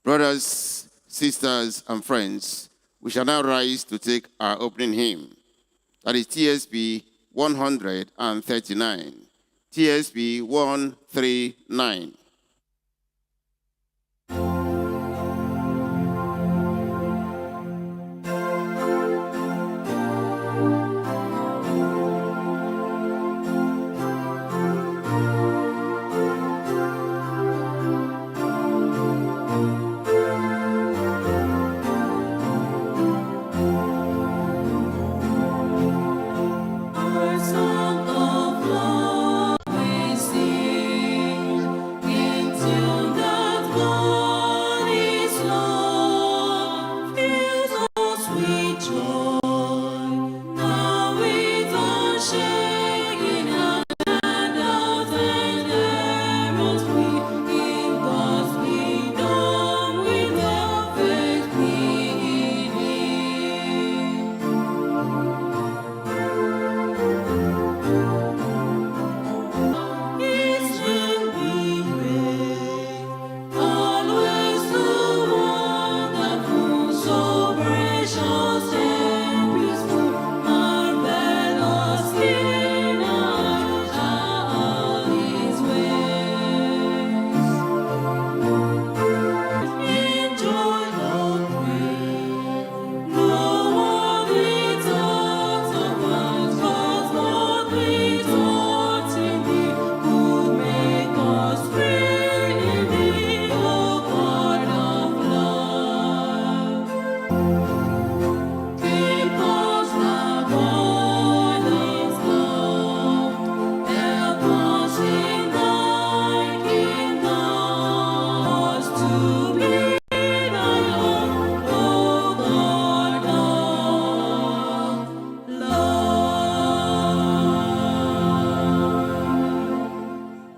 Brothers, sisters, and friends, we shall now rise to take our opening hymn. That is TSB 139. TSB 139.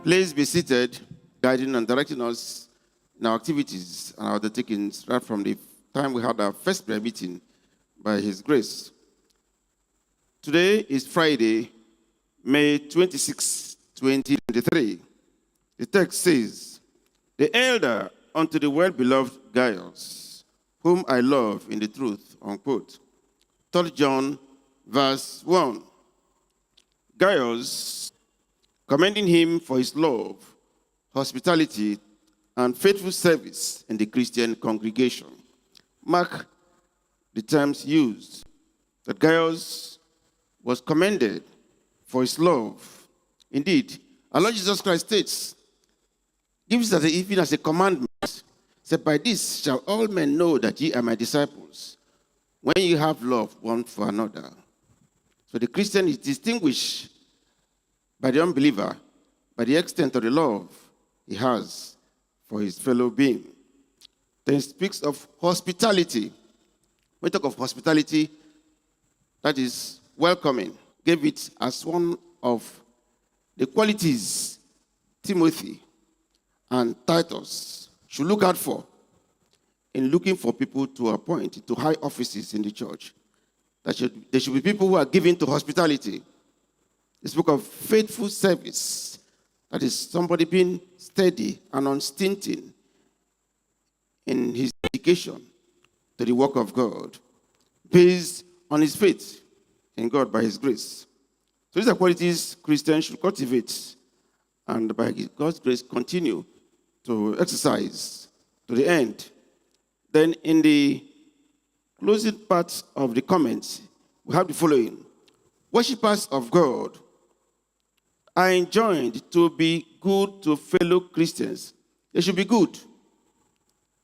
Please be seated, guiding and directing us in our activities and our undertakings right from the time we had our first prayer meeting by His grace. Today is Friday, May 26, 2023. The text says, "The elder unto the well-beloved Gaius, whom I love in the truth," unquote. 3 John, verse 1. Gaius, commending him for his love, hospitality, and faithful service in the Christian congregation. Mark the terms used, that Gaius was commended for his love. Indeed, our Lord Jesus Christ states, gives us even as a commandment, said, "By this shall all men know that ye are my disciples, when you have love one for another." So the Christian is distinguished by the unbeliever by the extent of the love he has for his fellow being. Then it speaks of hospitality. When we talk of hospitality, that is welcoming. Gave it as one of the qualities Timothy and Titus should look out for in looking for people to appoint to high offices in the church. There should be people who are given to hospitality. They spoke of faithful service. That is somebody being steady and unstinting in his dedication to the work of God, based on his faith in God by his grace. So these are qualities Christians should cultivate and by God's grace continue to exercise to the end. Then in the closing part of the comments, we have the following. Worshippers of God are enjoined to be good to fellow Christians. They should be good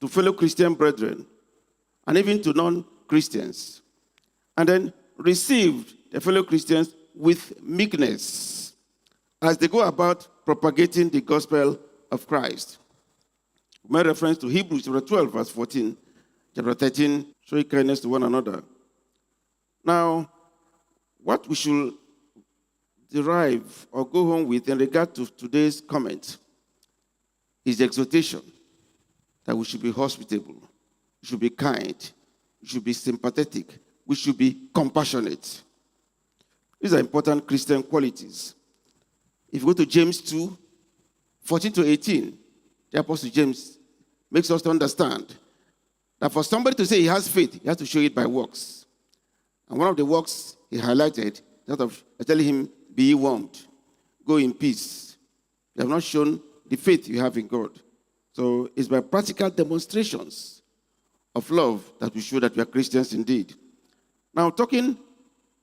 to fellow Christian brethren and even to non-Christians. And then receive the fellow Christians with meekness as they go about propagating the gospel of Christ. We made reference to Hebrews chapter 12, verse 14, chapter 13, showing kindness to one another. Now, what we should derive or go home with in regard to today's comment is the exhortation that we should be hospitable, we should be kind, we should be sympathetic, we should be compassionate. These are important Christian qualities. If you go to James 2, 14 to 18, the Apostle James makes us to understand that for somebody to say he has faith, he has to show it by works. And one of the works he highlighted, that of telling him, be ye warmed, go in peace. You have not shown the faith you have in God. So it's by practical demonstrations of love that we show that we are Christians indeed. Now, talking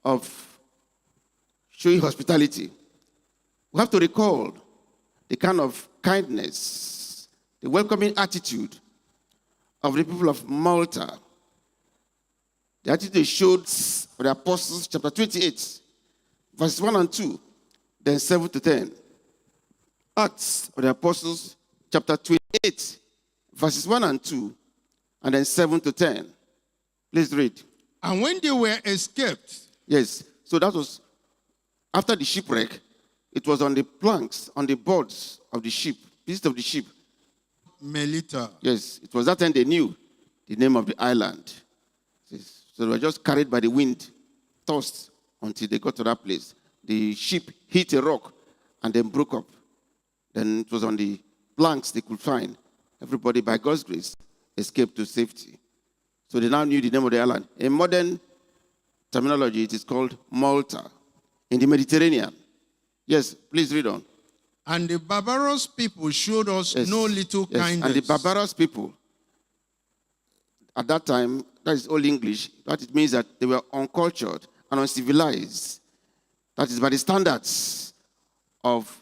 of showing hospitality, we have to recall the kind of kindness, the welcoming attitude of the people of Malta. The attitude they showed for the apostles, chapter 28, verses 1 and 2, then 7 to 10. Acts of the Apostles, chapter 28, verses 1 and 2, and then 7 to 10. Please read. And when they were escaped, Yes, so that was after the shipwreck. It was on the planks, on the boards of the ship, pieces of the ship. Melita. Yes, it was that time they knew the name of the island. Yes, so they were just carried by the wind, tossed until they got to that place. The ship hit a rock and then broke up. Then it was on the planks they could find. Everybody, by God's grace, escaped to safety. So they now knew the name of the island. In modern terminology, it is called Malta, in the Mediterranean. Yes, please read on. And the barbarous people showed us Yes, no little yes. kindness. And the barbarous people, at that time, that is Old English, that it means that they were uncultured and uncivilized. That is by the standards of